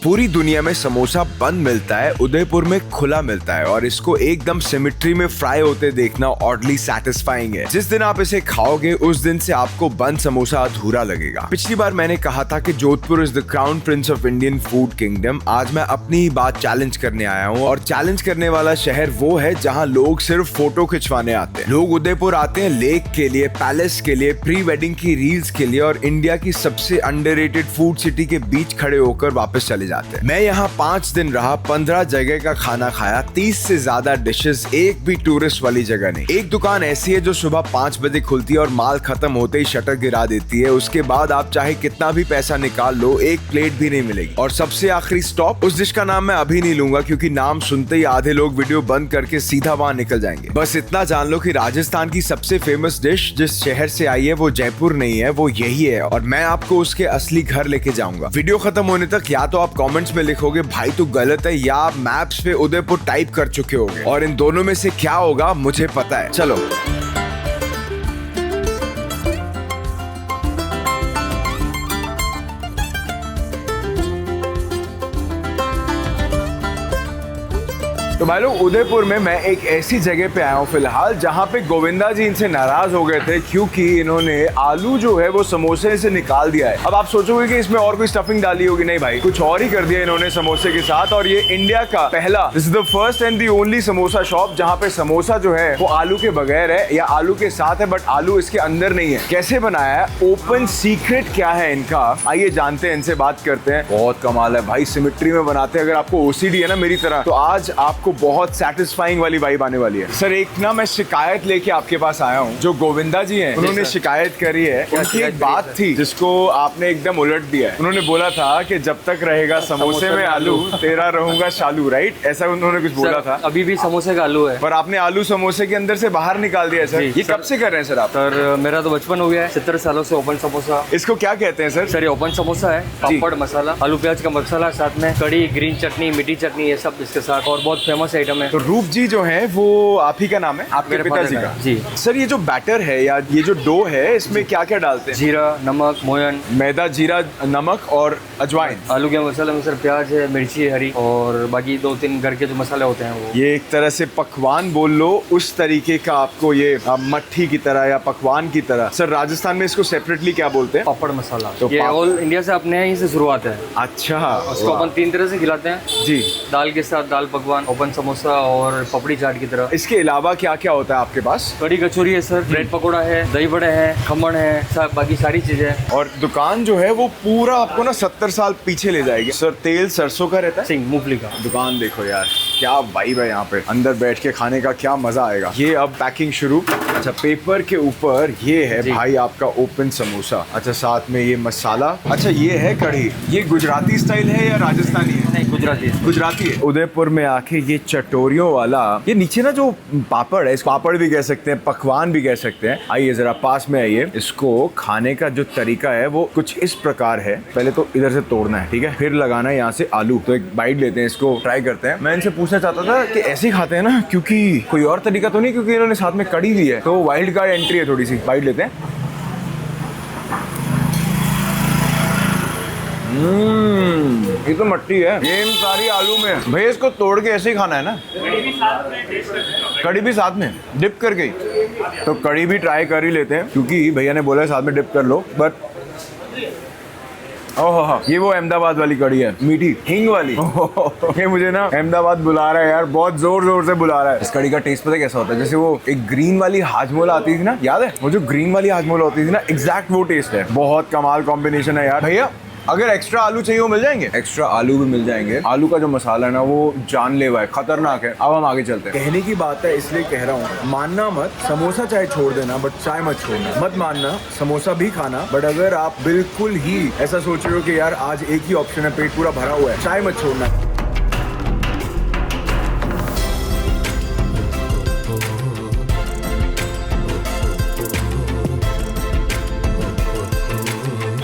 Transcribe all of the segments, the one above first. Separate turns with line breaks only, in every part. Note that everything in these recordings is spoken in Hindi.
पूरी दुनिया में समोसा बंद मिलता है, उदयपुर में खुला मिलता है और इसको एकदम सिमेट्री में फ्राई होते देखना ऑडली सैटिस्फाइंग है। जिस दिन आप इसे खाओगे उस दिन से आपको बंद समोसा अधूरा लगेगा। पिछली बार मैंने कहा था कि Jodhpur is the crown Prince of Indian food kingdom. आज मैं अपनी ही बात चैलेंज करने आया हूँ और चैलेंज करने वाला शहर वो है जहाँ लोग सिर्फ फोटो खिंचवाने आते हैं। लोग उदयपुर आते हैं लेक के लिए, पैलेस के लिए, प्री वेडिंग की रील्स के लिए और इंडिया की सबसे अंडररेटेड फूड सिटी के बीच खड़े होकर वापस चले जाते हैं। मैं यहाँ 5 दिन रहा, 15 जगह का खाना खाया, 30 से ज्यादा डिशेस, एक भी टूरिस्ट वाली जगह नहीं। एक दुकान ऐसी है जो सुबह 5 बजे खुलती है और माल खत्म होते ही शटर गिरा देती है। उसके बाद आप चाहे कितना भी पैसा निकाल लो, एक प्लेट भी नहीं मिलेगी। और सबसे आखिरी स्टॉप, उस डिश का नाम मैं अभी नहीं लूंगा क्योंकि नाम सुनते ही आधे लोग वीडियो बंद करके सीधा वहां निकल जाएंगे। बस इतना जान लो कि राजस्थान की सबसे फेमस डिश जिस शहर से आई है वो जयपुर नहीं है, वो यही है और मैं आपको उसके असली घर लेके जाऊंगा। वीडियो खत्म होने तक या तो आप कमेंट्स में लिखोगे भाई तू गलत है, या आप मैप्स पे उदयपुर टाइप कर चुके होगे और इन दोनों में से क्या होगा मुझे पता है। चलो तो भाई लोग, उदयपुर में मैं एक ऐसी जगह पे आया हूँ फिलहाल जहाँ पे गोविंदा जी इनसे नाराज हो गए थे क्योंकि इन्होंने आलू जो है वो समोसे से निकाल दिया है। अब आप सोचोगे कि इसमें और कोई स्टफिंग डाली होगी, नहीं भाई, कुछ और ही कर दिया इन्होंने समोसे के साथ। और ये इंडिया का पहला, this is the first and the only samosa shop जहाँ पे समोसा जो है वो आलू के बगैर है या आलू के साथ है, बट आलू इसके अंदर नहीं है। कैसे बनाया है, ओपन सीक्रेट क्या है इनका, आइए जानते हैं, इनसे बात करते हैं। बहुत कमाल है भाई, सिमेट्री में बनाते हैं। अगर आपको ओसीडी है ना मेरी तरह, तो आज आपको बहुत सैटिस्फाइंग वाली वाइब आने वाली है। सर एक ना मैं शिकायत लेके आपके पास आया हूँ। जो गोविंदा जी हैं उन्होंने शिकायत करी है। उनकी एक बात थी जिसको आपने एकदम उलट दिया है। उन्होंने बोला था कि जब तक रहेगा समोसे में आलू तेरा रहूंगा शालू, राइट? ऐसा उन्होंने कुछ बोला था।
अभी भी समोसे का आलू है,
पर आपने आलू समोसे के अंदर से बाहर निकाल दिया सर। ये कब से कर रहे हैं सर आप?
सर मेरा तो बचपन हो गया है, 70 सालों से ओपन समोसा।
इसको क्या कहते हैं सर?
सर ये ओपन समोसा है, पापड़ मसाला, आलू प्याज का मसाला, साथ में कड़ी, ग्रीन चटनी, मीठी चटनी, ये सब इसके साथ, और बहुत फेमस आइटम है।
तो रूप जी जो है वो आप ही का नाम है, आपके पिताजी का?
जी
सर ये जो बैटर है या ये जो डो है इसमें क्या क्या डालते हैं?
जीरा, नमक, मोयन,
मैदा, जीरा, नमक और अजवाइन।
आलू के मसाले में सर प्याज है, मिर्ची है हरी, और बाकी 2-3 घर के जो मसाले होते हैं वो।
ये एक तरह से पकवान बोल लो, उस तरीके का आपको ये मट्ठी की तरह या पकवान की तरह। सर राजस्थान में इसको सेपरेटली क्या बोलते हैं?
पापड़ मसाला।
तो
ये ऑल इंडिया से अपने यहीं से शुरुआत है।
अच्छा,
उसको अपन 3 तरह से खिलाते हैं
जी।
दाल के साथ दाल पकवान, ओपन समोसा और पपड़ी चाट की तरह।
इसके अलावा क्या क्या होता है आपके पास?
कड़ी कचौरी है सर, ब्रेड पकौड़ा है, दही बड़े हैं, खमण है, बाकी सारी चीजें।
और दुकान जो है वो पूरा आपको ना 70 साल पीछे ले जाएगी। सर तेल सरसों का रहता है,
सिंह मूंगफली का।
दुकान देखो यार, क्या वाइब है यहाँ पे। अंदर बैठ के खाने का क्या मजा आएगा। ये अब पैकिंग शुरू। अच्छा, पेपर के ऊपर ये है भाई आपका ओपन समोसा। अच्छा, साथ में ये मसाला। अच्छा, ये है कढ़ी। ये गुजराती स्टाइल है या राजस्थानी है?
नहीं, गुजराती।
गुजराती है। उदयपुर में आके ये चटोरियों वाला, ये नीचे ना जो पापड़ है, इस पापड़ भी कह सकते हैं, पकवान भी कह सकते हैं। आइए जरा पास में आइए। इसको खाने का जो तरीका है वो कुछ इस प्रकार है। पहले तो इधर से तोड़ना है, ठीक है, फिर लगाना है यहाँ से आलू। तो एक बाइट लेते हैं, इसको ट्राई करते हैं। मैं इनसे पूछना चाहता था कि ऐसे ही खाते हैं ना, क्योंकि कोई और तरीका तो नहीं, क्योंकि इन्होंने साथ में कड़ी दी है, तो वाइल्ड कार्ड एंट्री है थोड़ी सी। बाइट लेते हैं। ये तो मट्टी है, ये सारी आलू में। भैया इसको तोड़ के ऐसे ही खाना है ना? कड़ी भी साथ में डिप करके ही। तो कड़ी भी ट्राई कर ही लेते हैं क्योंकि भैया ने बोला साथ में डिप कर लो। बट ओह, ये वो अहमदाबाद वाली कड़ी है, मीठी हींग वाली। ये मुझे ना अहमदाबाद बुला रहा है यार, बहुत जोर जोर से बुला रहा है। इस कड़ी का टेस्ट पता कैसा होता है? जैसे वो एक ग्रीन वाली हाजमोला आती थी ना, याद है? वो जो ग्रीन वाली हाजमोला होती थी ना, एग्जैक्ट वो टेस्ट है। बहुत कमाल कॉम्बिनेशन है यार। भैया अगर एक्स्ट्रा आलू चाहिए वो मिल जाएंगे? एक्स्ट्रा आलू भी मिल जाएंगे। आलू का जो मसाला है ना वो जानलेवा है, खतरनाक है। अब हम आगे चलते हैं। कहने की बात है इसलिए कह रहा हूँ, मानना मत, समोसा चाहे छोड़ देना बट चाय मत छोड़ना। मत मानना, समोसा भी खाना, बट अगर आप बिल्कुल ही ऐसा सोच रहे हो कि यार आज एक ही ऑप्शन है, पेट पूरा भरा हुआ है, चाय मत छोड़ना।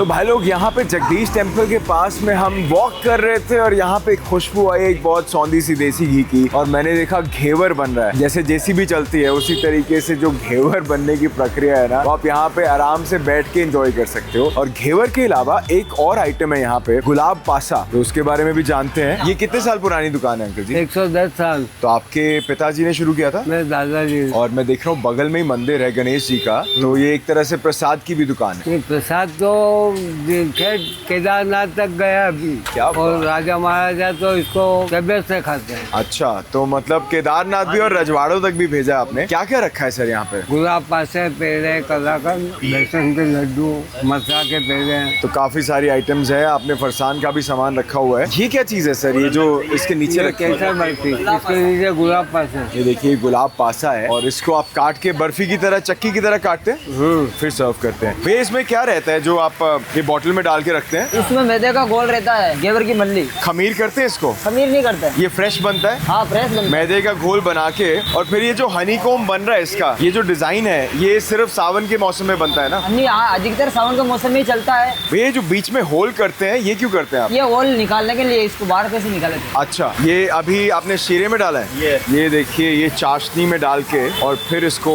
तो भाई लोग यहाँ पे जगदीश टेम्पल के पास में हम वॉक कर रहे थे और यहाँ पे एक खुशबू आई एक बहुत सौंधी सी देसी घी की, और मैंने देखा घेवर बन रहा है। जैसे जेसीबी चलती है उसी तरीके से जो घेवर बनने की प्रक्रिया है ना, वो आप यहाँ पे आराम से बैठ के एंजॉय कर सकते हो। और घेवर के अलावा एक और आइटम है यहाँ पे, गुलाब पासा, तो उसके बारे में भी जानते हैं। ये कितने साल पुरानी दुकान है अंकल जी?
110 साल।
तो आपके पिताजी ने शुरू किया था?
मेरे दादाजी।
और मैं देख रहा हूँ बगल में ही मंदिर है गणेश जी का, तो ये एक तरह से प्रसाद की भी दुकान है।
ये प्रसाद तो केदारनाथ तक गया अभी।
क्या
और राजा महाराजा तो इसको तबियत से खाते हैं।
अच्छा, तो मतलब केदारनाथ भी और रजवाड़ों तक भी भेजा आपने। क्या क्या रखा है सर यहाँ पे?
गुलाब पासे, पेड़े, कलाकंद, बेसन के लड्डू, मसा के पेड़े।
तो काफी सारी आइटम्स है। आपने फरसान का भी सामान रखा हुआ है। ये क्या चीज है सर, ये जो इसके नीचे रखी है?
केसर बर्फी, इसके नीचे गुलाब पासे।
ये देखिए गुलाब पासा है, और इसको आप काट के बर्फी की तरह, चक्की की तरह काटते हैं, फिर सर्व करते हैं। भैया इसमें क्या रहता है जो आप ये बॉटल में डाल के रखते हैं?
इसमें मैदे का घोल रहता है, घेवर की मल्ली।
खमीर करते हैं इसको?
खमीर नहीं करते।
ये फ्रेश बनता है?
हाँ, फ्रेश बनता है।
मैदे का घोल बना के, और फिर ये जो हनीकॉम्ब बन रहा है इसका, ये जो डिजाइन है, ये सिर्फ सावन के मौसम में बनता है ना?
नहीं, हाँ, अधिकतर सावन के मौसम में ही चलता है।
ये जो बीच में होल करते हैं, ये क्यों करते हैं आप?
ये घोल निकालने के लिए, इसको बाहर कैसे निकाले थे।
अच्छा, ये अभी आपने शीरे में डाला है? ये देखिए, ये चाशनी में डाल के और फिर इसको,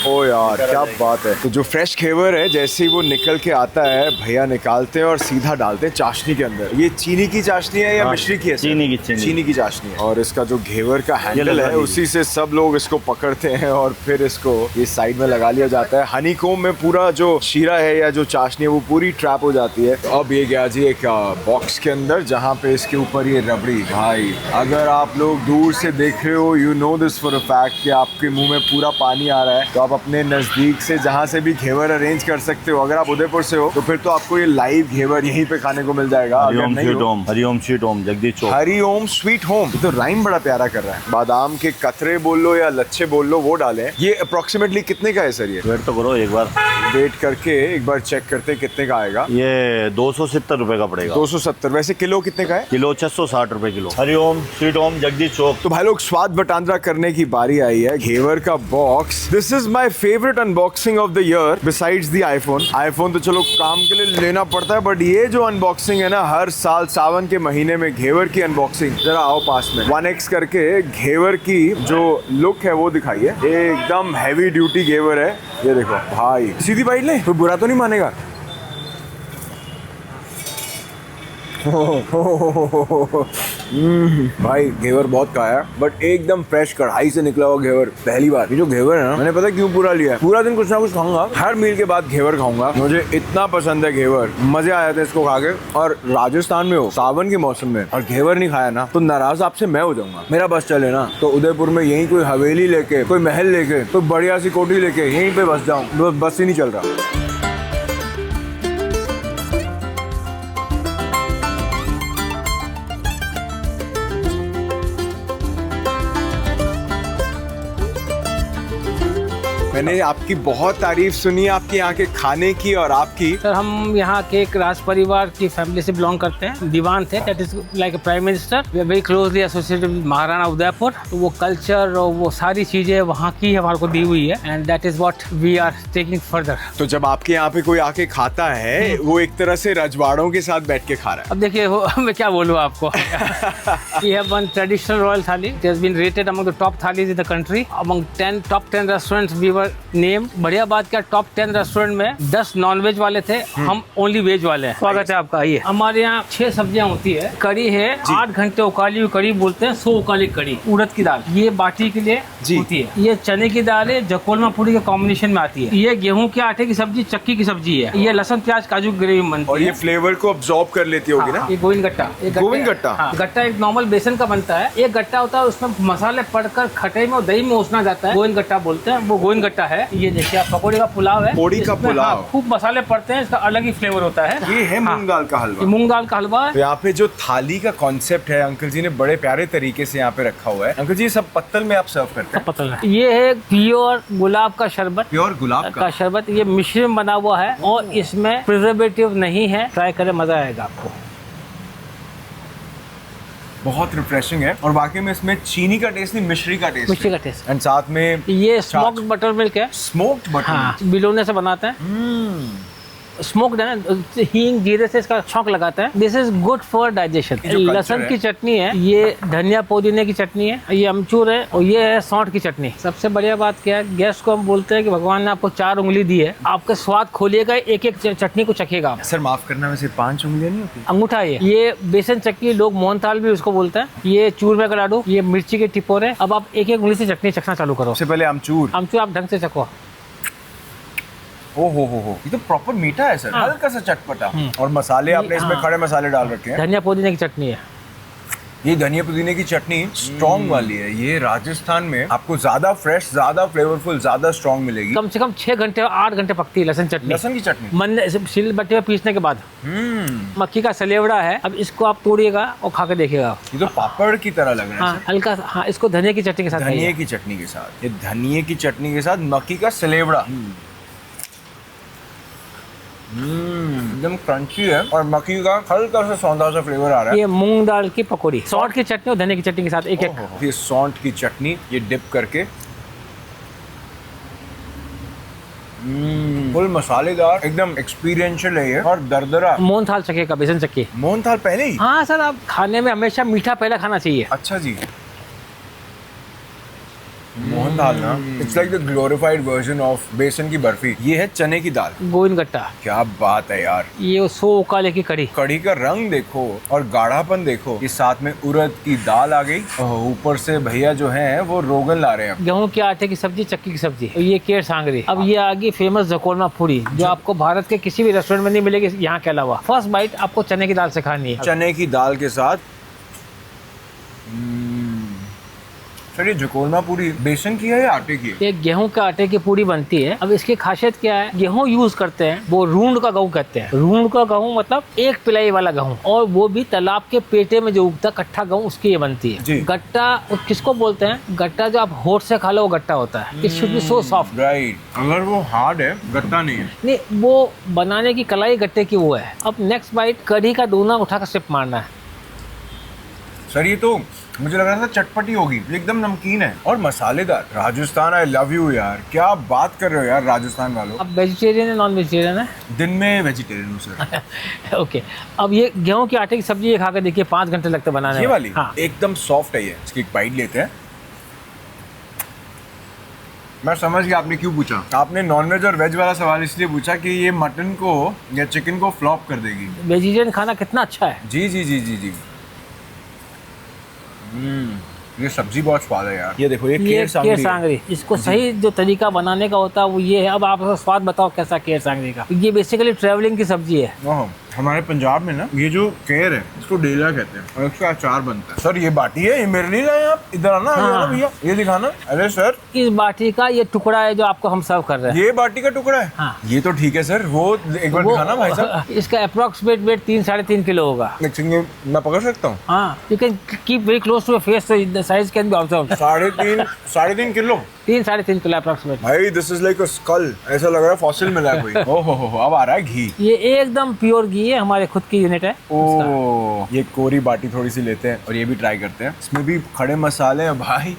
ओ यार क्या बात है। तो जो फ्रेश घेवर है, जैसे ही वो निकल के आता है, भैया निकालते हैं और सीधा डालते हैं चाशनी के अंदर। ये चीनी की चाशनी है या मिश्री की है? चीनी की चाशनी है। और इसका जो घेवर का हैंडल है, उसी से सब लोग इसको पकड़ते हैं और फिर इसको ये साइड में लगा लिया जाता है। हनीकॉम्ब में पूरा जो शीरा है या जो चाशनी है वो पूरी ट्रैप हो जाती है। तो अब ये गया जी एक बॉक्स के अंदर, जहाँ पे इसके ऊपर ये रबड़ी। भाई अगर आप लोग दूर से देख रहे हो, you know this for a fact कि आपके मुंह में पूरा पानी आ रहा है, तो आप अपने नजदीक से जहाँ से भी घेवर अरेंज कर सकते हो। अगर आप उदयपुर से हो तो फिर तो आपको ये लाइव घेवर यहीं पे खाने को मिल जाएगा।
हरिओम स्वीट होम जगदीश चौक।
हरिओम स्वीट होम, तो राइम बड़ा प्यारा कर रहा है। बादाम के कतरे बोल लो या लच्छे बोल लो, वो डाले। ये अप्रोक्सीमेटली कितने का है सर? ये
वेट तो करो एक बार,
वेट करके एक बार चेक करते हैं कितने का आएगा।
ये 270 रुपए का पड़ेगा।
270। वैसे किलो कितने का है?
किलो 660 रुपए kilo. Hariom sweet home Jagdish Chowk.
तो भाई लोग स्वाद बटांद्रा करने की बारी आई है। घेवर का box, this is my favourite unboxing of the year besides the iPhone तो चलो काम के लिए लेना पड़ता है, बट ये जो अनबॉक्सिंग है ना, हर साल सावन के महीने में घेवर की अनबॉक्सिंग, जरा आओ पास में 1x करके घेवर की जो लुक है वो दिखाइए। एकदम हैवी ड्यूटी घेवर है, ये देखो भाई। सीधी बाइट ले, कोई बुरा तो नहीं मानेगा? भाई घेवर बहुत खाया, बट एकदम फ्रेश कढ़ाई से निकला हुआ घेवर पहली बार। ये जो घेवर है ना, मैंने पता क्यों पूरा लिया है, पूरा दिन कुछ ना कुछ खाऊंगा, हर मील के बाद घेवर खाऊंगा। मुझे इतना पसंद है घेवर, मजे आए थे इसको खा के। और राजस्थान में हो, सावन के मौसम में, और घेवर नहीं खाया ना, तो नाराज आपसे मैं हो जाऊंगा। मेरा बस चले ना तो उदयपुर में यहीं कोई हवेली लेके, कोई महल लेके, कोई बढ़िया सी कोठी लेके यहीं पे बस जाऊं, बस ही नहीं चल रहा। मैंने आपकी बहुत तारीफ सुनी है, आपके यहाँ के खाने की और आपकी।
सर हम यहाँ के एक राज परिवार की फैमिली से बिलोंग करते हैं। दीवान थे, that is like a prime minister. We are very closely associated with Maharana Udaipur. तो वो कल्चर और वो सारी चीजें वहाँ की हमारे को दी हुई है, and that is what we are taking further.
तो जब आपके यहाँ पे कोई आके खाता है, वो एक तरह से रजवाड़ों के साथ बैठ के खा रहा है।
अब देखिए मैं क्या बोलूँ आपको। We have one traditional royal thali. It has been rated among the top thalis in the country. Among top 10 restaurants we were named. बढ़िया बात क्या, टॉप 10 रेस्टोरेंट में 10 नॉन-वेज वाले थे, हम ओनली वेज वाले हैं। स्वागत है आपका। आइए, हमारे यहाँ 6 सब्जियाँ होती है। कड़ी है, 8 घंटे उकाली हुई कड़ी बोलते हैं, 100 उकाली कड़ी। उड़द की दाल, ये बाटी के लिए होती है। ये चने की दाल है, जकोलमा पूरी के कॉम्बिनेशन में आती है। ये गेहूं के आटे की सब्जी, चक्की की सब्जी है। ये लहसुन प्याज काजू की ग्रेवी बनती है,
और ये फ्लेवर को अब्सॉर्ब कर लेती होगी ना।
ये गोविंद गट्टा।
गोविंद गट्टा,
हाँ, गट्टा एक नॉर्मल बेसन का बनता है। एक गट्टा होता है, उसमें मसाले पड़कर खटे में और दही में उसना जाता है, गोविंद गट्टा बोलते हैं, वो गोविंद गट्टा है। ये देखिए, पकौड़े का पुलाव है,
पकौड़ी का पुलाव,
खूब मसाले पड़ते हैं, इसका अलग ही फ्लेवर होता है।
ये है मूंग दाल का हलवा।
मूंग दाल का हलवा।
तो यहाँ पे जो थाली का कॉन्सेप्ट है, अंकल जी ने बड़े प्यारे तरीके से यहाँ पे रखा हुआ है। अंकल जी सब पत्तल में आप सर्व करते हैं?
पत्तल है। ये है प्योर गुलाब का शरबत,
प्योर गुलाब का
शरबत। ये मिश्रण बना हुआ है और इसमें प्रिजर्वेटिव नहीं है। ट्राई करें, मजा आएगा आपको।
बहुत रिफ्रेशिंग है, और वाकई में इसमें चीनी का टेस्ट नहीं, मिश्री का टेस्ट।
मिश्री का टेस्ट।
एंड साथ में
ये स्मोक्ड बटर मिल्क है।
Smoked butter.
हाँ, बिलोने से बनाते हैं। स्मोक्ड है ना, हींग जीरे से इसका छौंक लगाता है। This is good for digestion.
ये जो culture
लहसुन
है।
की चटनी है, ये धनिया पुदीने की चटनी है, ये अमचूर है और ये है सौंठ की चटनी। सबसे बढ़िया बात क्या है, गेस्ट को हम बोलते हैं कि भगवान ने आपको 4 उंगली दी है, आपका स्वाद खोलिएगा, एक एक चटनी को चखिएगा आप।
सर माफ करना, वैसे 5 उंगलियां नहीं होती?
अंगूठा ये बेसन चक्की, लोग मोहनथाल भी उसको बोलते हैं। ये चूरमे का लाडू, ये मिर्ची के टिपोरे। अब आप एक एक उंगली से चटनी चखना चालू करो।
सबसे पहले आमचूर।
अमचूर आप ढंग से चखो।
ओ हो, ये तो प्रॉपर मीठा है सर, हल्का सा चटपटा। और मसाले आपने इसमें
हाँ।
खड़े मसाले डाल रखे हैं।
धनिया पुदीने की चटनी है।
ये धनिया पुदीने की चटनी स्ट्रॉन्ग वाली है। ये राजस्थान में आपको ज्यादा फ्रेश, ज्यादा फ्लेवरफुल, ज्यादा स्ट्रॉन्ग मिलेगी।
कम से कम 6 घंटे 8 घंटे पकती है लहसुन चटनी।
लहसुन की चटनी
मन सिल बट्टे में पीसने के बाद। मक्की का सलेवड़ा है। अब इसको आप तोड़िएगा और खा के देखिएगा।
ये तो पापड़ की तरह लग रहा है
हाँ
सर।
हल्का, हाँ इसको धनिया की चटनी के साथ
धनिया
खाइए।
की चटनी के साथ, ये धनिया की चटनी के साथ मक्की का सलेवड़ा एकदम क्रंची है और मक्की का हल्का सा सौंधा सा फ्लेवर आ रहा है।
ये मूंग दाल की पकौड़ी, सौंठ की चटनी और धनिया की चटनी के साथ एक एक।
ओहो, ये सौंठ की चटनी ये डिप करके फुल मसालेदार, एकदम एक्सपीरियंशियल है ये और दरदरा।
मोहनथाल चखेगा, बेसन चक्की।
मोहनथाल पहले ही?
हाँ सर, आप खाने में हमेशा मीठा पहले खाना चाहिए।
अच्छा जी। मोहनथाल ना, it's like the glorified version of बेसन की बर्फी। ये है चने की दाल।
गोविंद गट्टा,
क्या बात है यार।
ये 100 काले की कड़ी।
कढ़ी का रंग देखो और गाढ़ापन देखो। ये साथ में उड़द की दाल आ गई, ऊपर से भैया जो हैं वो रोगन ला रहे हैं।
गेहूं के आटे की सब्जी, चक्की की सब्जी। ये केर सांगरी। अब ये आ गई फेमस जकोरमा पूरी, जो आपको भारत के किसी भी रेस्टोरेंट में नहीं मिलेगी यहाँ के अलावा। फर्स्ट बाइट आपको चने की दाल से खानी है।
चने की दाल के साथ सर, ये जकोरमा पूरी बेसन की है या आटे की है?
ये गेहूं के आटे की पूरी बनती है। अब इसकी खासियत क्या है, गेहूं यूज करते हैं वो रूंड का गेहूं कहते हैं। रूंड का गेहूं मतलब एक पिलाई वाला गेहूं, और वो भी तालाब के पेटे में जो उगता कट्ठा गेहूं, उसकी ये बनती
जी।
है। गट्टा किसको बोलते हैं? गट्टा जो आप होठ से खा लो वो गट्टा होता है। It should be so soft.
Right, अगर वो हार्ड है, गट्टा नहीं है।
नहीं, वो बनाने की कलाई गट्टे की वो है। अब नेक्स्ट बाइट कढ़ी का दोना उठाकर सिप मारना है।
सर ये तो मुझे लग रहा था चटपटी होगी, एकदम नमकीन है और मसालेदार। राजस्थान, आई लव यू यार, क्या बात कर रहे हो यार राजस्थान वालों।
अब वेजिटेरियन है नॉन वेजिटेरियन है?
दिन में वेजिटेरियन हूँ सर।
ओके। अब ये गेहूं के आटे की सब्जी ये खा कर देखिए, 5 घंटे लगते बनाने
ये
में।
वाली
हाँ।
एकदम सॉफ्ट है ये। इसकी एक बाइट लेते हैं। मैं समझ गया आपने क्यों पूछा। आपने नॉनवेज और वेज वाला सवाल इसलिए पूछा कि ये मटन को या चिकन को फ्लॉप कर देगी।
वेजिटेरियन खाना कितना अच्छा है।
जी जी जी जी जी। ये सब्जी बहुत स्वाद है यार। ये देखो, ये
ये
केर
केर सांगरी। इसको सही जो तरीका बनाने का होता है वो ये है। अब आप स्वाद बताओ कैसा केर सांगरी का। ये बेसिकली ट्रैवलिंग की सब्जी है।
ओह, हमारे पंजाब में ना ये जो केर है इसको डेला कहते हैं और इसका अचार बनता है। सर ये बाटी है, ये मेरे लिए लाए आप? इधर आना,
हाँ।
आना भैया, ये दिखाना। अरे सर,
इस बाटी का ये टुकड़ा है जो आपको हम सर्व कर रहे हैं।
ये बाटी का टुकड़ा है?
हाँ।
ये तो ठीक है सर, वो एक बार दिखाना भाई साहब।
इसका अप्रोक्सीमेट वेट 3-3.5 किलो होगा।
लेकिन ये मैं पकड़ सकता हूँ?
हाँ, you can keep very close to your face so the size can be observed.
3.5 kilo
3-3.5 kilo approximate.
भाई, this is like a skull. ऐसा लग रहा है फॉसिल मिला है कोई। ओहो हो, अब आ रहा है घी।
ये एकदम प्योर घी है, हमारे खुद की यूनिट है।
ओ, ये कोरी बाटी थोड़ी सी लेते हैं और ये भी ट्राई करते हैं। इसमें भी खड़े मसाले हैं भाई।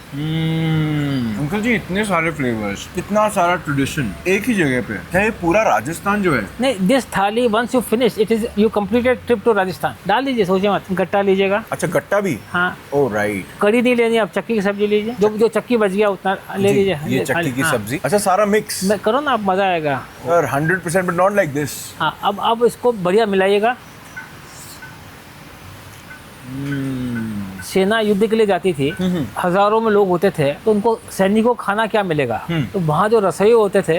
अंकल जी, इतने सारे फ्लेवर्स, इतना सारा ट्रेडिशन एक ही जगह पे। क्या ये पूरा राजस्थान जो है?
नहीं, this thali once you finish it is you completed trip to Rajasthan. डाल लीजिए, सोचिए मत। गट्टा लीजिएगा।
अच्छा, गट्टा भी?
हाँ।
ओ राइट।
कड़ी नहीं लेनी, आप चक्की की सब्जी लीजिए। जो चक्की बच गया उतना ले लीजिए।
ये चक्की की
हाँ।
सब्जी। अच्छा, सारा मिक्स
करो ना, आप मजा आएगा।
Sir 100% but not like this.
हाँ, अब इसको बढ़िया मिलाइएगा। सेना युद्ध के लिए जाती थी, हजारों में लोग होते थे, तो उनको सैनिकों को खाना क्या मिलेगा? तो वहाँ जो रसोई होते थे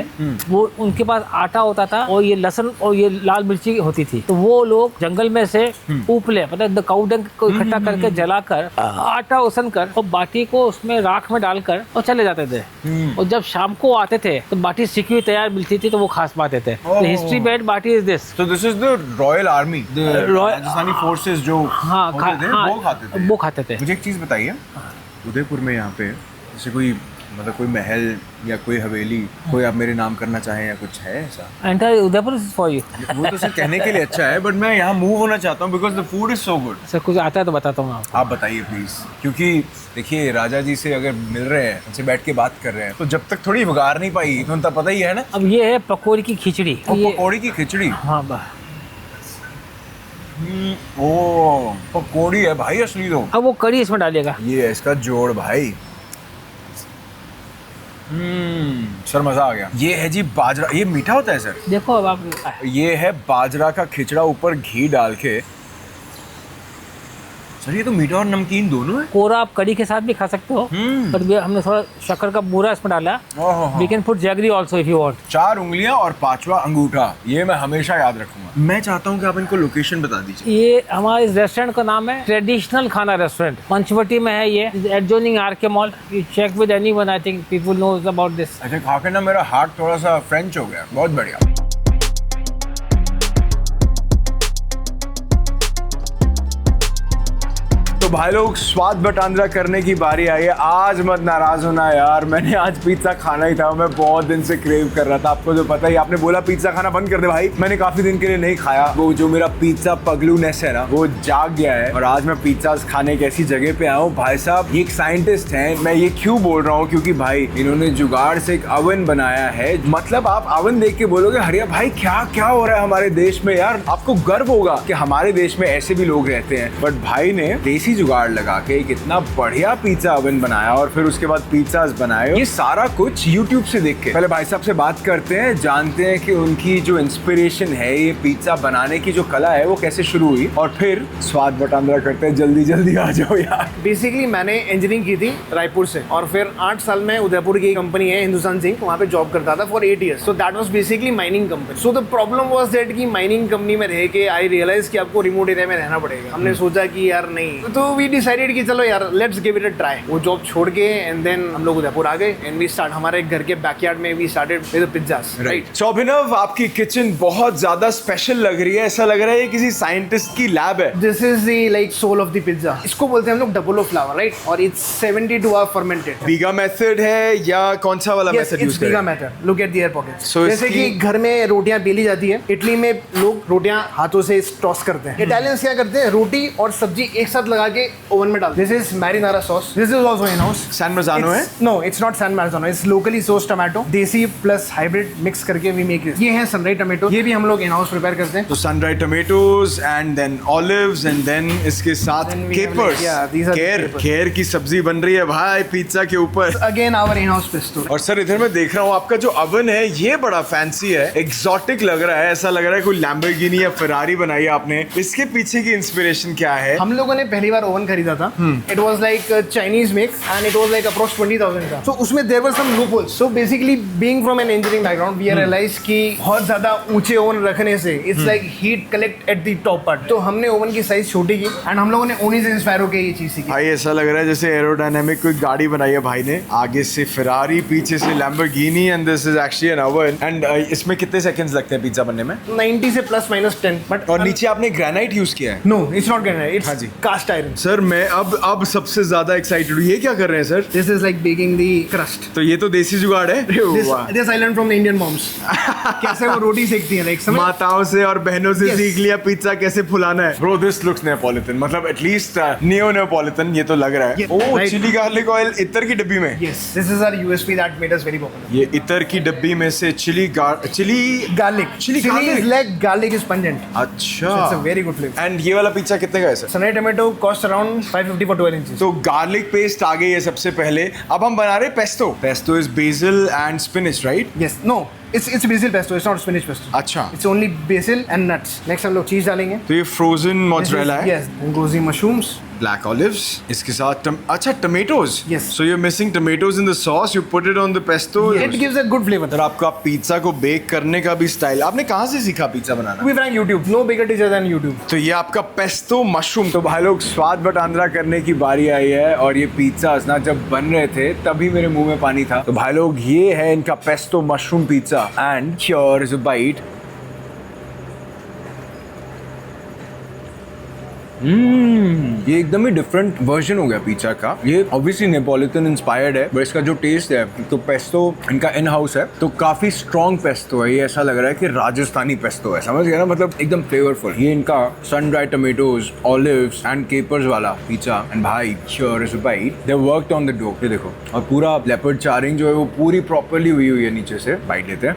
वो उनके पास आटा होता था और ये लहसुन और ये लाल मिर्ची होती थी। तो वो लोग जंगल में से उपले मतलब काउडंग को इकट्ठा करके जलाकर आटा उसन कर और बाटी को उसमें राख में डालकर और चले जाते थे। और जब शाम को आते थे तो बाटी सिकी हुई तैयार मिलती थी तो वो खास पाते थे। हिस्ट्री बेड baati is this.
So this is the Royal Army, the Rajasthani forces जो होते थे, वो खाते थे।
वो खाते थे।
मुझे एक चीज बताइए, उदयपुर में यहाँ पे जैसे कोई मतलब कोई महल या कोई हवेली, कोई आप मेरे नाम करना चाहें या कुछ है ऐसा?
Entire Udaipur is for you.
वो तो सर कहने के लिए अच्छा है, बट मैं यहाँ मूव होना चाहता हूँ because the food is so good.
Sir कुछ आता है तो बताता हूँ आपको।
आप बताइए प्लीज, क्योंकि देखिए राजा जी से अगर मिल रहे हैं, उनसे बैठ के बात कर रहे हैं, तो जब तक थोड़ी वगार नहीं पाई तो उनका पता ही है ना।
अब ये है पकौड़ी की खिचड़ी।
और
ये
पकौड़ी की खिचड़ी।
हाँ बस।
ओ पकौड़ी है भाई असली तो।
अब वो कड़ी इसमें डालिएगा।
ये है इसका जोड़ भाई। सर मजा आ गया। ये है जी बाजरा। ये मीठा होता है सर?
देखो अब आप,
ये है बाजरा का खिचड़ा, ऊपर घी डाल के। सर ये तो मीठा और नमकीन दोनों है।
कोरा आप कड़ी के साथ भी खा सकते हो, पर ये हमने थोड़ा शक्कर का बूरा इसमें डाला। We can put jaggery also if you want. 4
उंगलियां और 5वां अंगूठा, ये मैं हमेशा याद रखूंगा। मैं चाहता हूँ कि आप इनको लोकेशन बता दीजिए।
ये हमारे इस रेस्टोरेंट का नाम है ट्रेडिशनल खाना रेस्टोरेंट, पंचवटी में है ये, adjoining RK mall. You check with anyone, I think people knows about this.
अच्छा खा के ना मेरा हार्ट थोड़ा सा फ्रेंच हो गया। बहुत बढ़िया। तो भाई लोग स्वाद बटांद्रा करने की बारी आई है। आज मत नाराज होना यार, मैंने आज पिज्जा खाना ही था। मैं बहुत दिन से क्रेव कर रहा था, आपको जो पता ही। आपने बोला पिज्जा खाना बंद कर दे भाई, मैंने काफी दिन के लिए नहीं खाया। वो जो मेरा पिज्जा पगलूनेस है ना, वो जाग गया है और आज मैं पिज्जा खाने की ऐसी जगह पे आया हूँ। भाई साहब ये एक साइंटिस्ट हैं। मैं ये क्यों बोल रहा हूँ, क्योंकि भाई इन्होंने जुगाड़ से एक अवन बनाया है। मतलब आप अवन देख के बोलोगे हरिया भाई क्या क्या हो रहा है हमारे देश में यार। आपको गर्व होगा कि हमारे देश में ऐसे भी लोग रहते हैं। बट भाई ने देसी जुगाड़ लगा के एक इतना बढ़िया पिज्जा ओवन बनाया और फिर उसके बाद पिज्जास बनाए। ये सारा कुछ YouTube से देख के। पहले भाई साहब से बात करते हैं, जानते हैं कि उनकी जो इंस्पिरेशन है ये पिज्जा बनाने की जो कला है वो कैसे शुरू हुई, और फिर स्वाद बटांद्रा करते हैं। जल्दी जल्दी आ जाओ यार।
बेसिकली मैंने इंजीनियरिंग की थी रायपुर से, और फिर 8 साल में उदयपुर की कंपनी है हिंदुस्तान जिंक, वहाँ पे जॉब करता था for 8 years। So that was basically mining company. So the problem was that कि माइनिंग कंपनी में रह के आई रियलाइज कि आपको रिमोट एरिया में रहना पड़ेगा। हमने सोचा कि यार नहीं, तो वी डिसाइडेड कि चलो यार let's give it a try. वो जॉब छोड़ के एंड देन हम लोग उदयपुर आ गए एंड वी स्टार्ट हमारे घर के बैकयार्ड में we started with pizzas.
Right. So Abhinav आपकी किचन बहुत ज्यादा स्पेशल लग रही है। ऐसा लग रहा है ये किसी साइंटिस्ट की लैब है।
This is the like soul of the pizza. इसको बोलते हैं हम लोग डबल ऑफ फ्लावर, राइट? और it's 72 hour fermented.
Biga method है या कौन सा वाला method use
biga method. Look at the air pockets.
So
जैसे कि घर में रोटियां बेली जाती है, इटली में लोग रोटियां हाथों से टॉस करते हैं। इटालियंस क्या करते हैं, रोटी और सब्जी एक साथ लगा के ओवन में डालते हैं। This is marinara sauce. This is also in house.
San Marzano है?
No it's not San Marzano, it's locally source tomato, desi plus hybrid mix करके वी मेक दिस। ये है सनराई टोमेटो, ये भी हम लोग इन हाउस प्रिपेयर करते हैं।
तो sundried tomatoes and then olives and then इसके साथ
Then we have
capers.
like, yeah, these are the
केर
capers.
केर की सब्जी बन रही है भाई पिज्जा के ऊपर।
Again our in house pesto.
और सर इधर मैं देख रहा हूँ आपका जो अवन है ये बड़ा फैंसी है, एग्जॉटिक लग रहा है। ऐसा लग रहा है कोई लैम्बोर्गिनी या फेरारी बनाई है आपने। इसके पीछे की इंस्पिरेशन क्या है?
हम लोगों ने पहली बार ओवन खरीदा था। It was like Chinese make and it was like approx 20,000 का। सो उसमें there were some loopholes. So basically being from an engineering background we realize कि बहुत ज्यादा ऊंचे ओवन रखने से it's like heat collect at the top part. तो हमने ओवन की साइज छोटी की एंड हम लोगों ने उन्हीं से इंस्पायर होकर ये चीज सीखी।
भाई ऐसा लग रहा है जैसे एरोडायनामिक कोई गाड़ी बनाई है भाई ने। आगे से फेरारी, पीछे से Lamborghini and this is actually an oven. And इसमें कितने सेकंड्स लगते हैं पिज्जा बनने में?
90 से +-10। बट
और नीचे आपने ग्रेनाइट यूज किया है?
नो इट्स नॉट ग्रेनाइट,
हाँ
इट्स
जी।
Cast iron.
सर मैं अब सबसे ज्यादा एक्साइटेड हूँ। ये क्या कर रहे हैं sir?
This is like baking the crust.
तो ये तो देसी जुगाड़ है।
This I learn from the Indian moms. कैसे वो रोटी सेकती हैं, लाइक समझ।
माताओं से और बहनों से
Yes.
सीख लिया पिज्जा कैसे फुलाना है। ब्रो दिस लुक्स नेपोलिटन, मतलब एटलीस्ट नियो नेपोलिटन ये तो लग रहा है।
Yeah,
ओह
right.
चिली गार्लिक ऑयल इतर की डब्बी में।
Yes, this is our USP that made us very popular.
ये इतर की डब्बी में से chilli
Garlic.
Chili
Chili
garlic.
is like garlic is pungent.
अच्छा।
So it's a very good flavor.
And ये वाला पिज्जा कितने का है sir?
Sunny tomato costs around 550 for 12 inches.
तो गार्लिक पेस्ट आ गई है सबसे पहले। अब हम बना रहे pesto. Pesto is BECIL and spinach right?
Yes, no, it's basil pesto. It's not spinach pesto.
अच्छा।
It's only basil and nuts. Next हम लोग चीज डालेंगे।
तो ये फ्रोजन मोज़रेला है?
Yes, गोजी mushrooms.
ब्लैक ऑलिव्स, इसके साथ अच्छा tomatoes.
Yes.
So you are missing tomatoes in the sauce, you put it on the pesto.
It gives a good flavor.
Sir आपका पिज्जा को बेक करने का भी स्टाइल आपने कहाँ से सीखा पिज्जा बनाना?
We frank YouTube. No bigger teacher than YouTube.
तो ये आपका पेस्टो मशरूम। तो भाई लोग स्वाद बटांद्रा करने की बारी आई है और ये पिज्जा ना जब बन रहे थे तभी मेरे मुंह में पानी था। तो भाई लोग ये है इनका pesto mushroom pizza and here is a bite. ये एकदम ही डिफरेंट वर्जन हो गया पिज्जा का। ये ऑब्वियसली नेपोलिटन इंस्पायर्ड है, बट इसका जो टेस्ट है, तो पेस्टो इनका इन हाउस है, तो काफी स्ट्रॉन्ग पेस्टो है। ये ऐसा लग रहा है कि राजस्थानी पेस्टो है, समझ गया ना, मतलब एकदम फ्लेवरफुल। ये इनका sun dried tomatoes, olives and capers वाला पिज्जा, एंड भाई sure is a bite. They worked on the dough, ये देखो, और पूरा लेपर्ड चारिंग जो है वो पूरी प्रॉपर्ली हुई है नीचे से। बाइट लेते हैं।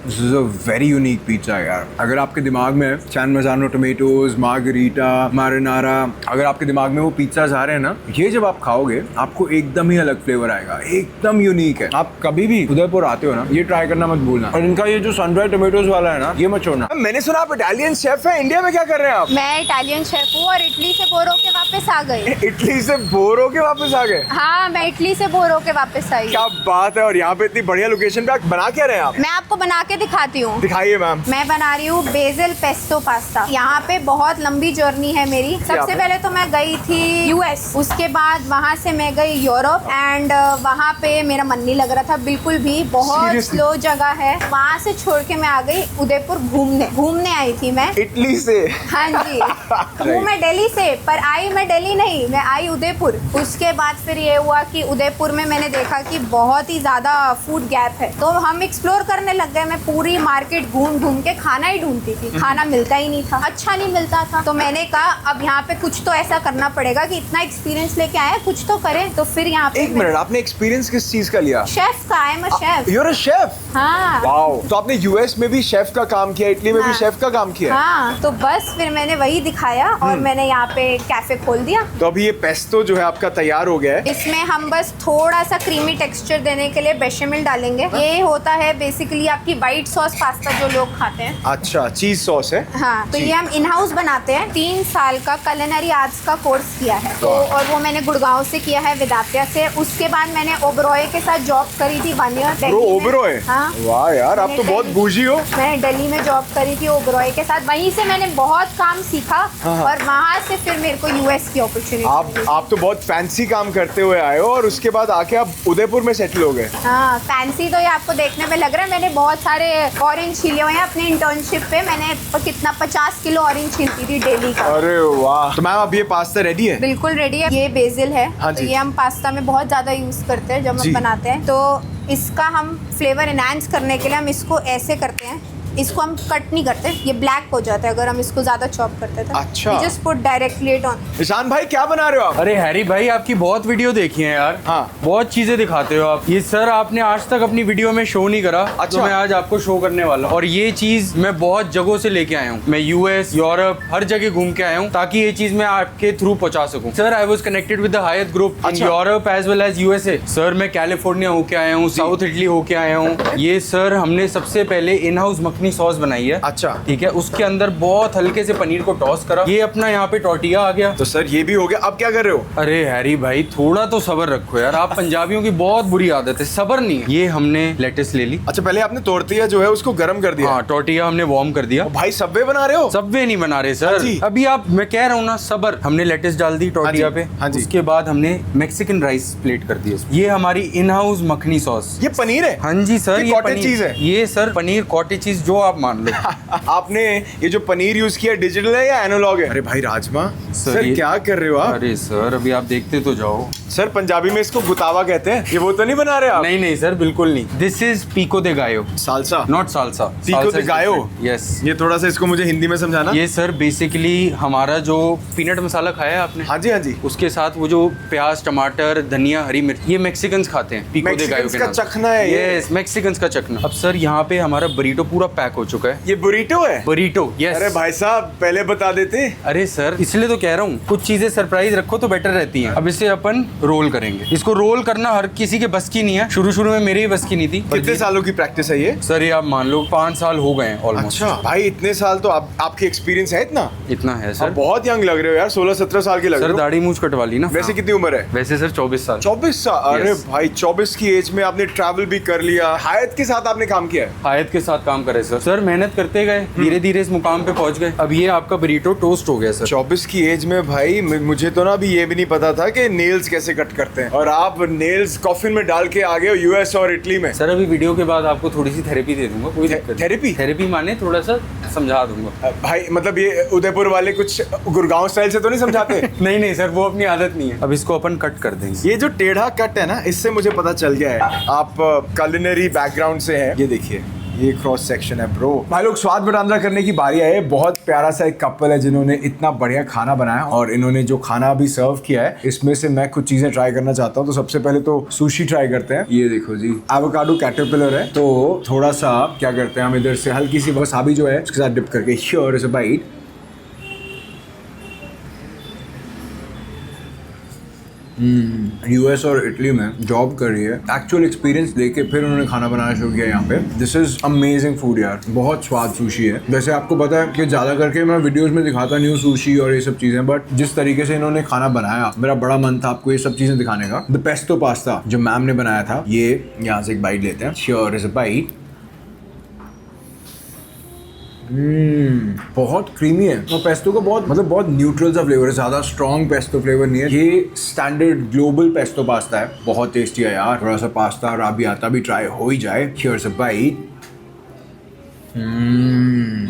This is a very unique pizza यार। अगर आपके दिमाग में सैन मैजानो टमेटोज, मार्गरीटा, मारिनारा, अगर आपके दिमाग में वो पिज्जाज आ रहे हैं ना, ये जब आप खाओगे आपको एकदम ही अलग फ्लेवर आएगा, एकदम यूनिक है। आप कभी भी उदयपुर आते हो ना, ये ट्राई करना मत भूलना। और इनका ये जो सन ड्राइड टमेटोज वाला है ना, ये मत छोड़ना। मैंने सुना आप इटालियन शेफ है, इंडिया में क्या कर रहे हैं आप?
मैं इटालियन शेफ हूँ और इटली से बोर होके वापस आ गई।
इटली से बोर होके वापस आ गए?
हाँ, मैं इटली से बोर होके वापस आई।
क्या बात है। और यहाँ पे इतनी बढ़िया लोकेशन पे आप बना क्या रहे हैं आप?
मैं आपको बना के दिखाती हूँ।
दिखाइए मैम।
मैं बना रही हूँ बेसिल पेस्टो पास्ता। यहाँ पे बहुत लंबी जर्नी है मेरी। सबसे पहले तो मैं गई थी यूएस, उसके बाद वहाँ से मैं गई यूरोप, एंड वहाँ पे मेरा मन नहीं लग रहा था बिल्कुल भी, बहुत स्लो जगह है। वहाँ से छोड़ के मैं आ गई उदयपुर घूमने आई थी मैं
इटली से।
हाँ जी। हूँ मैं दिल्ली से, पर आई मैं दिल्ली नहीं, मैं आई उदयपुर। उसके बाद फिर ये हुआ कि उदयपुर में मैंने देखा कि बहुत ही ज़्यादा फूड गैप है, तो हम एक्सप्लोर करने लग गए। मैं पूरी मार्केट घूम के खाना ही ढूंढती थी, खाना मिलता ही नहीं था, अच्छा नहीं मिलता था। तो मैंने कहा अब यहाँ पे कुछ तो ऐसा करना पड़ेगा कि इतना एक्सपीरियंस लेके आए, कुछ तो करें। तो फिर यहाँ पे
एक मिनट, आपने एक्सपीरियंस किस चीज का लिया?
शेफ का। I am a chef.
You are a chef?
हाँ।
वाओ। तो आपने यूएस में भी शेफ का काम किया, इटली में भी
हाँ।
शेफ का काम किया?
हाँ, तो बस फिर मैंने वही दिखाया और मैंने यहाँ पे कैफे खोल दिया।
तो अभी ये पेस्टो जो है आपका तैयार हो गया है।
इसमें हम बस थोड़ा सा क्रीमी टेक्सचर देने के लिए बेशेमिल डालेंगे। ये होता है बेसिकली आपकी व्हाइट सॉस पास्ता जो लोग खाते हैं।
अच्छा, चीज सॉस है।
हाँ, तो ये हम इन हाउस बनाते हैं। 3 साल का कुलिनरी आर्ट्स का कोर्स किया है, तो और वो मैंने गुड़गांव से किया है, विदात्या से। उसके बाद मैंने ओबरॉय के साथ जॉब करी थी 1 ईयर।
ओबरॉय?
हाँ।
वाह यार, आप तो बहुत बूझी हो।
मैंने दिल्ली में जॉब करी थी ओबरॉय के साथ, वहीं से मैंने बहुत काम सीखा। और वहाँ से फिर मेरे को यूएस की अपॉर्चुनिटी।
आप तो बहुत फैंसी काम करते हुए आए हो और उसके बाद आके आप उदयपुर में सेटल हो गए।
हाँ, फैंसी तो ये आपको देखने में लग रहा है। मैंने बहुत सारे ऑरेंज छीले हुए हैं अपने इंटर्नशिप पे। मैंने कितना 50 किलो ऑरेंज छीलती थी डेली का।
अरे वाह। तो मैम अब ये पास्ता रेडी है?
बिल्कुल रेडी है। ये बेसिल है।
हाँ
तो
जी।
ये हम पास्ता में बहुत ज्यादा यूज करते हैं जब
जी।
हम बनाते हैं। तो इसका हम फ्लेवर एनहांस करने के लिए हम इसको ऐसे करते हैं, इसको हम कट नहीं करते, ये ब्लैक हो जाता है अगर हम इसको ज्यादा चॉप करते थे।
अच्छा।
Just put directly it on.
Ishaan भाई क्या बना रहे हो आप?
अरे हैरी भाई, आपकी बहुत वीडियो देखी है यार।
हाँ।
बहुत चीजें दिखाते हो आप। ये सर आपने आज तक अपनी वीडियो में शो नहीं करा।
अच्छा।
तो मैं आज आपको शो करने वाला हूँ। और ये चीज मैं बहुत जगहों से लेके आया हूँ। मैं यूएस, यूरोप, हर जगह घूम के आया हूँ ताकि ये चीज मैं आपके थ्रू पहुंचा सकूँ। Sir, I was connected with the Hyatt group in
अच्छा।
Europe as well as USA. Sir, मैं कैलिफोर्निया होके आया हूँ, साउथ इटली होके आया हूँ। ये सर हमने सबसे पहले इन हाउस मखनी सॉस बनाई है।
अच्छा।
ठीक है, उसके अंदर बहुत हल्के से पनीर को टॉस करा। ये अपना यहाँ पे टोर्टिया आ गया।
तो सर ये भी हो गया, अब क्या कर रहे हो?
अरे हैरी भाई, थोड़ा तो सब्र रखो यार। आप पंजाबियों की बहुत बुरी आदत है, सब्र नहीं है। ये हमने लेटेस ले ली।
अच्छा, पहले आपने तोरतिया जो है उसको गर्म कर दिया?
हाँ, टोर्टिया हमने वार्म कर दिया।
भाई सबवे बना रहे हो?
सबवे नहीं बना रहे
हाँ
सर।
जी।
अभी आप, मैं कह रहा हूँ ना, सब्र। हमने लेटेस डाल दी टोर्टिया
हाँ जी,
पे।
हाँ जी।
उसके बाद हमने मैक्सिकन राइस प्लेट कर दिया। ये हमारी इन हाउस मखनी सॉस।
ये पनीर है?
हाँ जी सर,
ये कॉटेज चीज है?
ये सर पनीर कॉटेज चीज जो आप मान लो।
आपने ये जो पनीर यूज किया डिजिटल है या एनालॉग है? अरे भाई राजमा सर
ये-
क्या कर रहे हो आप?
अरे सर, अभी आप देखते तो जाओ।
सर पंजाबी में इसको गुतावा कहते हैं, ये वो तो नहीं बना रहे आप?
नहीं नहीं सर, बिल्कुल नहीं। दिस इज पीको दे गायो,
सालसा?
Not salsa.
पीको दे गायो?
यस।
ये थोड़ा सा इसको मुझे हिंदी में समझाना।
ये सर बेसिकली हमारा जो पीनट मसाला खाया है आपने,
हाँ जी हाँ जी।
उसके साथ वो जो प्याज, टमाटर, धनिया, हरी मिर्च, ये मैक्सिकन्स खाते हैं। पीको दे गायो
मैक्सिकन्स का चखना है ये?
यस, मैक्सिकन्स का चखना। अब सर यहाँ पे हमारा बरीटो पूरा पैक हो चुका है।
ये बुरीटो है?
Burrito, yes.
अरे भाई साहब पहले बता देते।
अरे सर, इसलिए तो कह रहा हूँ, कुछ चीजें सरप्राइज रखो तो बेटर रहती हैं। अब इसे अपन रोल करेंगे। इसको रोल करना हर किसी के बस की नहीं है। शुरू शुरू में मेरी ही बस की नहीं थी।
कितने सालों की प्रैक्टिस है ये?
सर ये आप मान लो 5 साल हो गए हैं ऑलमोस्ट।
अच्छा भाई, इतने साल तो आपकी एक्सपीरियंस है इतना?
इतना है
आप
सर।
बहुत यंग लग रहे हो यार, 16-17 साल के लग
सर
रहे हो।
दाढ़ी मूछ कटवा ली ना।
वैसे कितनी उम्र है?
वैसे सर 24 साल।
24 साल? अरे
Yes.
भाई 24 की एज में आपने ट्रैवल भी कर लिया, हायत के साथ आपने काम किया है?
हायत के साथ काम करे सर मेहनत करते गए, धीरे धीरे इस मुकाम पे पहुंच गए। अब ये आपका बरीटो टोस्ट हो गया सर।
24 की एज में भाई मुझे तो ना अभी ये भी नहीं पता था कि नेल्स कैसे कट करते हैं, और आप नेल्स कॉफिन में डाल के आ गए हो यूएस और इटली में।
सर अभी वीडियो के बाद आपको थोड़ी सी थेरेपी दे दूंगा, कोई दिक्कत नहीं। थेरेपी माने थोड़ा सा समझा दूंगा।
भाई मतलब ये उदयपुर वाले कुछ गुड़गांव स्टाइल से तो नहीं समझाते?
नहीं सर, वो अपनी आदत नहीं है। अब इसको अपन कट कर देंगे।
ये जो टेढ़ा कट है ना, इससे मुझे पता चल गया है आप कुलिनरी बैकग्राउंड से हैं। ये देखिए, ये क्रॉस सेक्शन है ब्रो। भाई लोग, स्वाद बटांद्रा करने की बारी आई है। बहुत प्यारा सा एक कपल है जिन्होंने इतना बढ़िया खाना बनाया, और इन्होंने जो खाना अभी सर्व किया है इसमें से मैं कुछ चीजें ट्राई करना चाहता हूँ। तो सबसे पहले तो सुशी ट्राई करते हैं। ये देखो जी, एवोकाडो कैटरपिलर है, तो थोड़ा सा क्या करते हैं हम, इधर से हल्की सी वसाबी जो है उसके साथ डिप करके, here is a bite. US और इटली में जॉब कर रही है, एक्चुअल एक्सपीरियंस लेके फिर उन्होंने खाना बनाना शुरू किया यहाँ पे। दिस इज अमेजिंग फूड यार, बहुत स्वाद सुशी है। वैसे आपको पता है कि ज्यादा करके मैं वीडियोस में दिखाता नहीं हूँ सुशी और ये सब चीजें, बट जिस तरीके से इन्होंने खाना बनाया, मेरा बड़ा मन था आपको ये सब चीजें दिखाने का। द पेस्टो पास्ता जो मैम ने बनाया था, ये यहाँ से एक बाइट लेते हैं। Sure is a bite. बहुत क्रीमी है, और पेस्टो का बहुत न्यूट्रल सा फ्लेवर है, ज्यादा स्ट्रॉन्ग पेस्टो फ्लेवर नहीं है। ये स्टैंडर्ड ग्लोबल पेस्टो पास्ता है, बहुत टेस्टी है यार। थोड़ा सा पास्ता और आबियाता भी ट्राई हो ही जाए। हियर्स अ बाइट।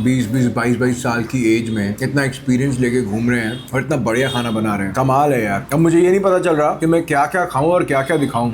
20-22 साल की एज में इतना एक्सपीरियंस लेके घूम रहे हैं और इतना बढ़िया खाना बना रहे हैं, कमाल है यार। अब मुझे ये नहीं पता चल रहा कि मैं क्या क्या खाऊं और क्या क्या दिखाऊं।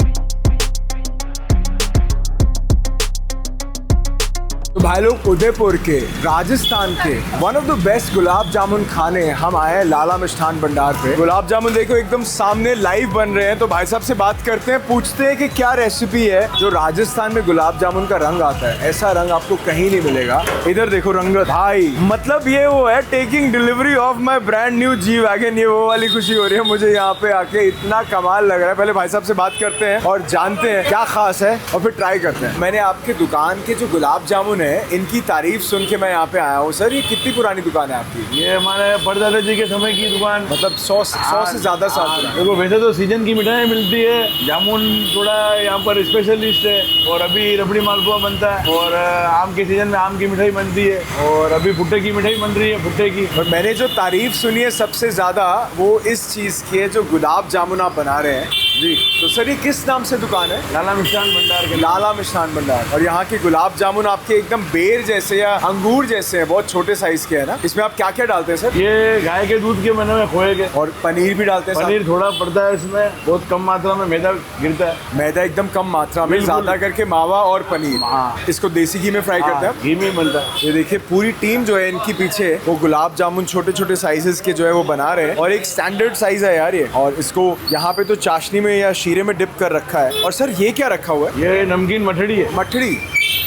तो भाई लोग, उदयपुर के, राजस्थान के one of the best gulab jamun खाने हम आए हैं लाला मिष्ठान भंडार पे। गुलाब जामुन देखो एकदम सामने लाइव बन रहे हैं। तो भाई साहब से बात करते हैं, पूछते हैं कि क्या रेसिपी है जो राजस्थान में गुलाब जामुन का रंग आता है। ऐसा रंग आपको कहीं नहीं मिलेगा। इधर देखो रंगत भाई, मतलब ये वो है taking delivery of my brand new G wagon. ये वो वाली खुशी हो रही है मुझे यहाँ पे आके, इतना कमाल लग रहा है। पहले भाई साहब से बात करते हैं और जानते हैं क्या खास है, और फिर ट्राई करते हैं। मैंने आपके दुकान के जो गुलाब जामुन है इनकी तारीफ सुन के मैं यहाँ पे आया हूँ। सर ये कितनी पुरानी दुकान है आपकी?
ये हमारे परदादा जी के समय की दुकान,
मतलब 100 से ज्यादा साल पुरानी।
देखो वैसे तो सीजन की मिठाई मिलती है, जामुन थोड़ा यहाँ पर स्पेशलिस्ट है, और अभी रबड़ी मालपुआ बनता है, और आम के सीजन में आम की मिठाई बनती है, और अभी भुट्टे की मिठाई बन रही है, भुट्टे की।
और मैंने जो तारीफ सुनी है सबसे ज्यादा वो इस चीज की है जो गुलाब जामुन आप बना रहे हैं जी। तो सर ये किस नाम से दुकान है?
लाला मिष्ठान भंडार के।
लाला मिष्ठान भंडार। और यहाँ के गुलाब जामुन आपके एकदम बेर जैसे या अंगूर जैसे हैं, बहुत छोटे साइज के है ना। इसमें आप क्या क्या डालते हैं सर?
ये गाय के दूध के बने हुए खोए के,
और पनीर भी डालते हैं?
पनीर थोड़ा पड़ता है इसमें, बहुत कम मात्रा में मैदा गिरता है।
मैदा एकदम कम मात्रा में, ज्यादा करके मावा और पनीर।
हाँ।
इसको देसी घी में फ्राई करते हैं।
घी में बनता है।
ये देखिए पूरी टीम जो है इनकी पीछे, वो गुलाब जामुन छोटे छोटे साइजेस के जो है वो बना रहे हैं, और एक स्टैंडर्ड साइज है यार ये। और इसको यहाँ पे तो चाशनी में या शीरे में डिप कर रखा है। और सर ये क्या रखा हुआ है?
ये नमकीन मठड़ी है।
मठड़ी।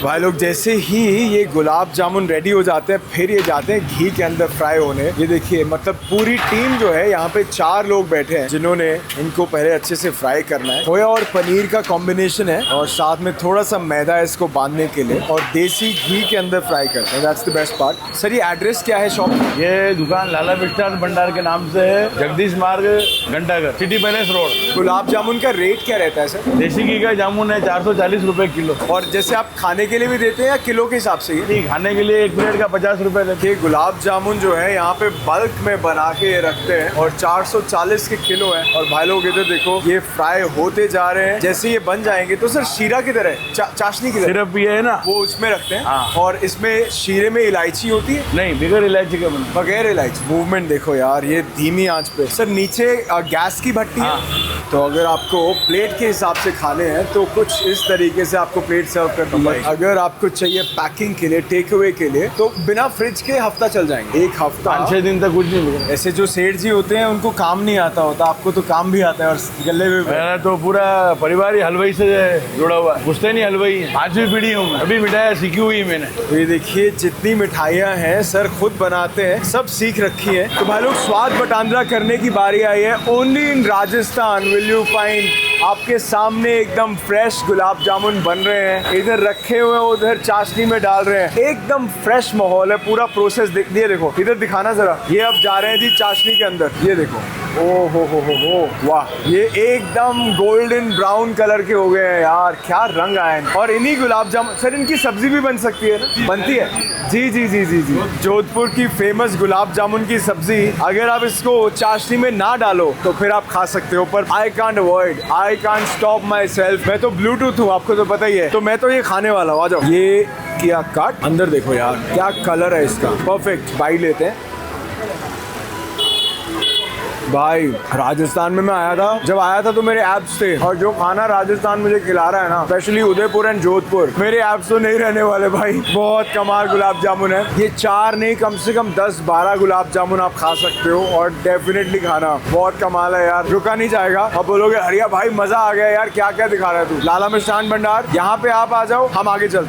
भाई लोग, जैसे ही ये गुलाब जामुन रेडी हो जाते हैं, फिर ये जाते हैं घी के अंदर फ्राई होने। ये देखिए, मतलब पूरी टीम जो है यहाँ पे 4 लोग बैठे हैं जिन्होंने इनको पहले अच्छे से फ्राई करना है। खोया और पनीर का कॉम्बिनेशन है, और साथ में थोड़ा सा मैदा है इसको बांधने के लिए, और देसी घी के अंदर फ्राई करते हैं। That's the best part. Sir ये एड्रेस क्या है शॉप?
ये दुकान लाला मिष्ठान भंडार के नाम से है, जगदीश मार्ग, घंटाघर, city palace road.
Gulab jamun का रेट क्या रहता है सर?
देसी घी का जामुन है 440 रुपए किलो।
और जैसे आप खाने के लिए भी देते हैं या किलो के हिसाब से?
नहीं, खाने के लिए एक प्लेट का 50 रुपए लेते हैं।
गुलाब जामुन जो है यहाँ पे बल्क में बना के रखते हैं, और 440 के किलो है। और भाई लोग इधर देखो, ये फ्राई होते जा रहे हैं। जैसे ये बन जाएंगे तो सर शीरा किधर है? चाशनी किधर?
सिर्फ ये है ना,
वो उसमें रखते हैं।
हाँ।
और इसमें शीरे में इलायची होती है?
नहीं, बगैर इलायची का बनता है।
बगैर इलायची। मूवमेंट देखो यार, ये धीमी आंच पे। सर नीचे गैस की भट्टी है, तो अगर आपको प्लेट के हिसाब से खाने हैं तो कुछ इस तरीके से आपको प्लेट सर्व करनी है। अगर आपको चाहिए पैकिंग के लिए, टेक अवे के लिए, तो बिना फ्रिज के हफ्ता चल जाएंगे। एक हफ्ता,
5-6 दिन तक कुछ नहीं मिलेगा।
ऐसे जो सेठ जी होते हैं उनको काम नहीं आता होता, आपको तो काम भी आता है, और गले में
मेरा तो पूरा परिवार ही हलवाई से जुड़ा हुआ है। पुश्तैनी हलवाई है, 5वीं पीढ़ी हूँ मैं। अभी मिठाई सीखी हुई मैंने।
तो ये देखिए जितनी मिठाइयाँ हैं सर खुद बनाते हैं, सब सीख रखी है। तो भाई लोग, स्वाद बटांद्रा करने की बारी आई है। Only in Rajasthan will you find. आपके सामने एकदम फ्रेश गुलाब जामुन बन रहे हैं, इधर रखे हुए हैं, उधर चाशनी में डाल रहे हैं। एकदम फ्रेश माहौल है, पूरा प्रोसेस देखिए। देखो इधर दिखाना जरा, ये अब जा रहे हैं जी चाशनी के अंदर। ये देखो ओ हो, वाह, ये एकदम गोल्डन ब्राउन कलर के हो गए हैं यार, क्या रंग आए हैं। और इन्हीं गुलाब जामुन, सर इनकी सब्जी भी बन सकती है ना? बनती है जी जी जी जी जी। जोधपुर की फेमस गुलाब जामुन की सब्जी, अगर आप इसको चाशनी में ना डालो तो फिर आप खा सकते हो, पर I can't avoid, I can't stop my self. मैं तो ब्लूटूथ हूँ, आपको तो पता ही है, तो मैं तो ये खाने वाला हूँ। आ जाओ, ये किया काट, अंदर देखो यार क्या कलर है इसका, परफेक्ट। बाइट लेते हैं भाई। राजस्थान में मैं आया था, जब आया था तो मेरे एब्स थे, और जो खाना राजस्थान मुझे खिला रहा है ना, स्पेशली उदयपुर एंड जोधपुर, मेरे एब्स तो नहीं रहने वाले भाई। बहुत कमाल गुलाब जामुन है ये, 4 नहीं कम से कम 10-12 गुलाब जामुन आप खा सकते हो, और डेफिनेटली खाना बहुत कमाल है यार, रुका नहीं जाएगा। अब बोलोगे हरिया भाई मजा आ गया यार, क्या क्या दिखा रहा है तू। लाला मिष्ठान भंडार, यहाँ पे आप आ जाओ, हम आगे चलते हैं।